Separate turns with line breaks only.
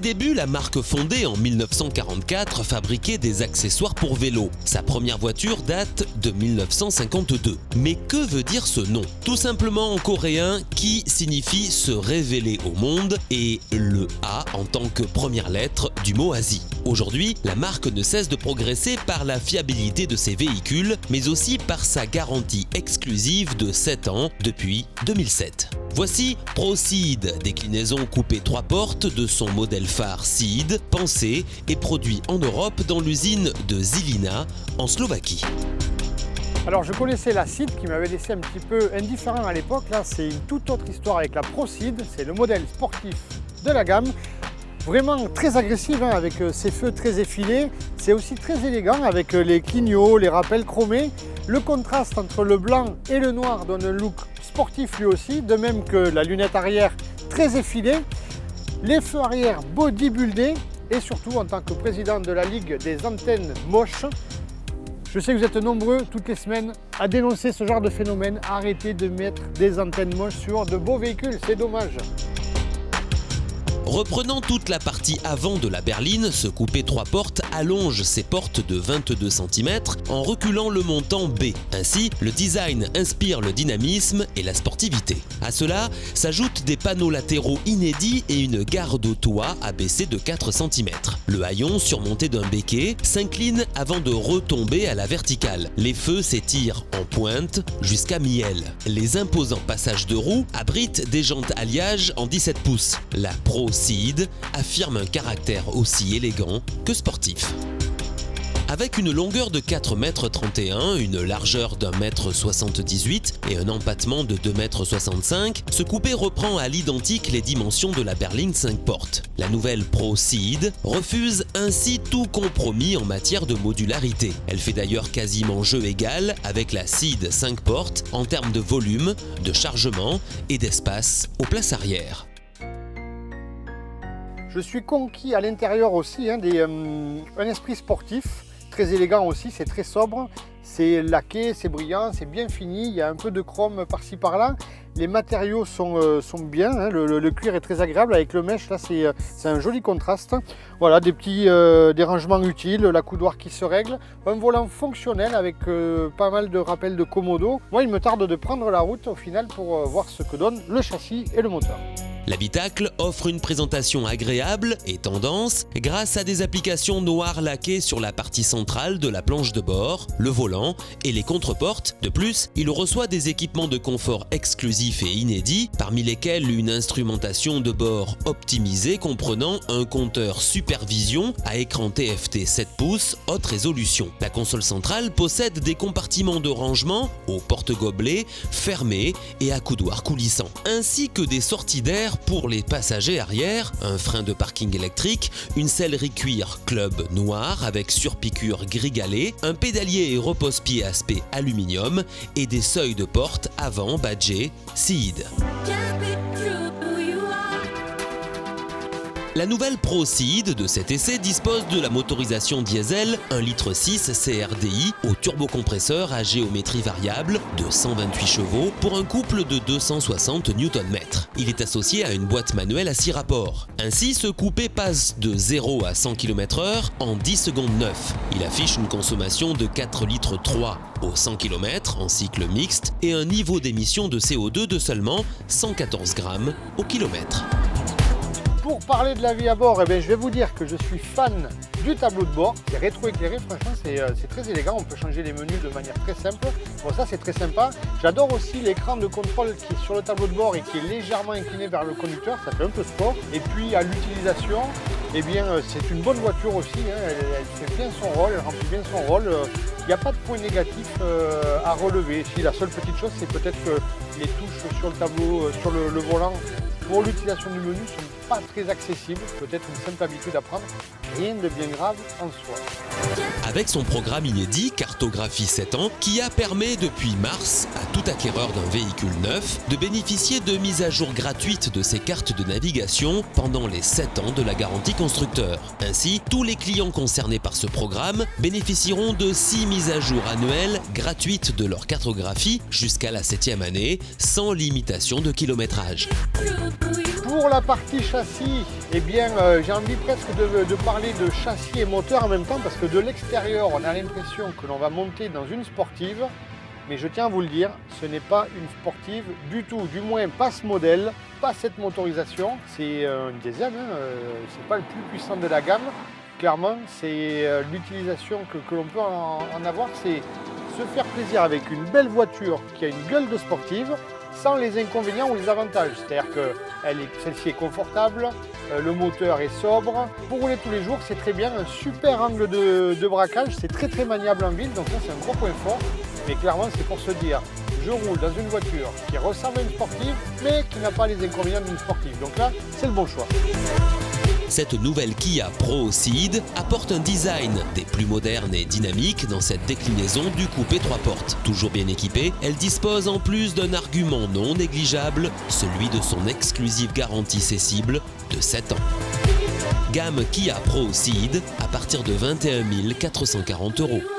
débuts, la marque fondée en 1944 fabriquait des accessoires pour vélo. Sa première voiture date de 1952. Mais que veut dire ce nom? Tout simplement en coréen, qui signifie se révéler au monde, et le A en tant que première lettre du mot Asie. Aujourd'hui, la marque ne cesse de progresser par la fiabilité de ses véhicules, mais aussi par sa garantie exclusive de 7 ans depuis 2007. Voici ProSeed, déclinaison coupé 3 portes de son modèle phare Seed, pensé et produit en Europe dans l'usine de Žilina, en Slovaquie.
Alors je connaissais la Seed qui m'avait laissé un petit peu indifférent à l'époque. Là c'est une toute autre histoire avec la ProSeed, c'est le modèle sportif de la gamme. Vraiment très agressive avec ses feux très effilés. C'est aussi très élégant avec les clignots, les rappels chromés. Le contraste entre le blanc et le noir donne un look sportif lui aussi, de même que la lunette arrière très effilée, les feux arrière bodybuildés et surtout en tant que président de la Ligue des antennes moches, je sais que vous êtes nombreux toutes les semaines à dénoncer ce genre de phénomène. Arrêtez de mettre des antennes moches sur de beaux véhicules, c'est dommage.
Reprenant toute la partie avant de la berline, ce coupé 3 portes allonge ses portes de 22 cm en reculant le montant B. Ainsi, le design inspire le dynamisme et la sportivité. À cela s'ajoutent des panneaux latéraux inédits et une garde au toit abaissée de 4 cm. Le haillon, surmonté d'un béquet, s'incline avant de retomber à la verticale. Les feux s'étirent en pointe jusqu'à mi-aile. Les imposants passages de roues abritent des jantes alliage en 17 pouces. La ProSeed affirme un caractère aussi élégant que sportif. Avec une longueur de 4,31 m, une largeur d'1,78 m et un empattement de 2,65 m, ce coupé reprend à l'identique les dimensions de la berline 5 portes. La nouvelle ProSeed refuse ainsi tout compromis en matière de modularité. Elle fait d'ailleurs quasiment jeu égal avec la Seed 5 portes en termes de volume, de chargement et d'espace aux places arrière.
Je suis conquis à l'intérieur aussi, un esprit sportif, très élégant aussi, c'est très sobre, c'est laqué, c'est brillant, c'est bien fini, il y a un peu de chrome par-ci par-là. Les matériaux sont bien, le cuir est très agréable avec le mèche, là c'est un joli contraste. Voilà, des petits dérangements utiles, la coudoir qui se règle, un volant fonctionnel avec pas mal de rappels de commodo. Moi il me tarde de prendre la route au final pour voir ce que donne le châssis et le moteur.
L'habitacle offre une présentation agréable et tendance grâce à des applications noires laquées sur la partie centrale de la planche de bord, le volant et les contreportes. De plus, il reçoit des équipements de confort exclusifs et inédits, parmi lesquels une instrumentation de bord optimisée comprenant un compteur Supervision à écran TFT 7 pouces haute résolution. La console centrale possède des compartiments de rangement aux porte-gobelets fermés et à coudoir coulissant, ainsi que des sorties d'air pour les passagers arrière, un frein de parking électrique, une sellerie cuir club noir avec surpiqûre gris galet, un pédalier et repose-pied aspect aluminium et des seuils de porte avant badgés Seed. La nouvelle ProSeed de cet essai dispose de la motorisation diesel 1,6 litre CRDI au turbocompresseur à géométrie variable de 128 chevaux pour un couple de 260 Nm. Il est associé à une boîte manuelle à 6 rapports. Ainsi, ce coupé passe de 0 à 100 km/h en 10 secondes 9. Il affiche une consommation de 4,3 litres au 100 km en cycle mixte et un niveau d'émission de CO2 de seulement 114 grammes au kilomètre.
Pour parler de la vie à bord, je vais vous dire que je suis fan du tableau de bord. C'est rétro-éclairé, franchement c'est très élégant, on peut changer les menus de manière très simple. Bon, ça c'est très sympa. J'adore aussi l'écran de contrôle qui est sur le tableau de bord et qui est légèrement incliné vers le conducteur, ça fait un peu sport. Et puis à l'utilisation, c'est une bonne voiture aussi, elle fait bien son rôle, elle remplit bien son rôle. Il n'y a pas de point négatif à relever. Si, la seule petite chose, c'est peut-être que les touches sur le tableau, sur le volant, pour l'utilisation du menu, ne sont pas très accessibles. Peut-être une simple habitude à prendre. Rien de bien grave en soi.
Avec son programme inédit Cartographie 7 ans, Kia permet depuis mars à tout acquéreur d'un véhicule neuf de bénéficier de mises à jour gratuites de ses cartes de navigation pendant les 7 ans de la garantie constructeur. Ainsi, tous les clients concernés par ce programme bénéficieront de 6 mises à jour annuelles gratuites de leur cartographie jusqu'à la 7e année, sans limitation de kilométrage.
Pour la partie châssis, eh bien, j'ai envie presque de parler de châssis et moteur en même temps parce que de l'extérieur, on a l'impression que l'on va monter dans une sportive. Mais je tiens à vous le dire, ce n'est pas une sportive du tout, du moins pas ce modèle, pas cette motorisation. C'est une diesel, c'est pas le plus puissant de la gamme. Clairement, c'est l'utilisation que l'on peut en avoir, c'est se faire plaisir avec une belle voiture qui a une gueule de sportive, sans les inconvénients ou les avantages. C'est-à-dire que celle-ci est confortable, le moteur est sobre. Pour rouler tous les jours, c'est très bien, un super angle de braquage, c'est très maniable en ville, donc ça c'est un gros point fort. Mais clairement, c'est pour se dire, je roule dans une voiture qui ressemble à une sportive, mais qui n'a pas les inconvénients d'une sportive. Donc là, c'est le bon choix.
Cette nouvelle Kia Proceed apporte un design des plus modernes et dynamiques dans cette déclinaison du coupé 3 portes. Toujours bien équipée, elle dispose en plus d'un argument non négligeable, celui de son exclusive garantie cessible de 7 ans. Gamme Kia Proceed à partir de 21 440 €.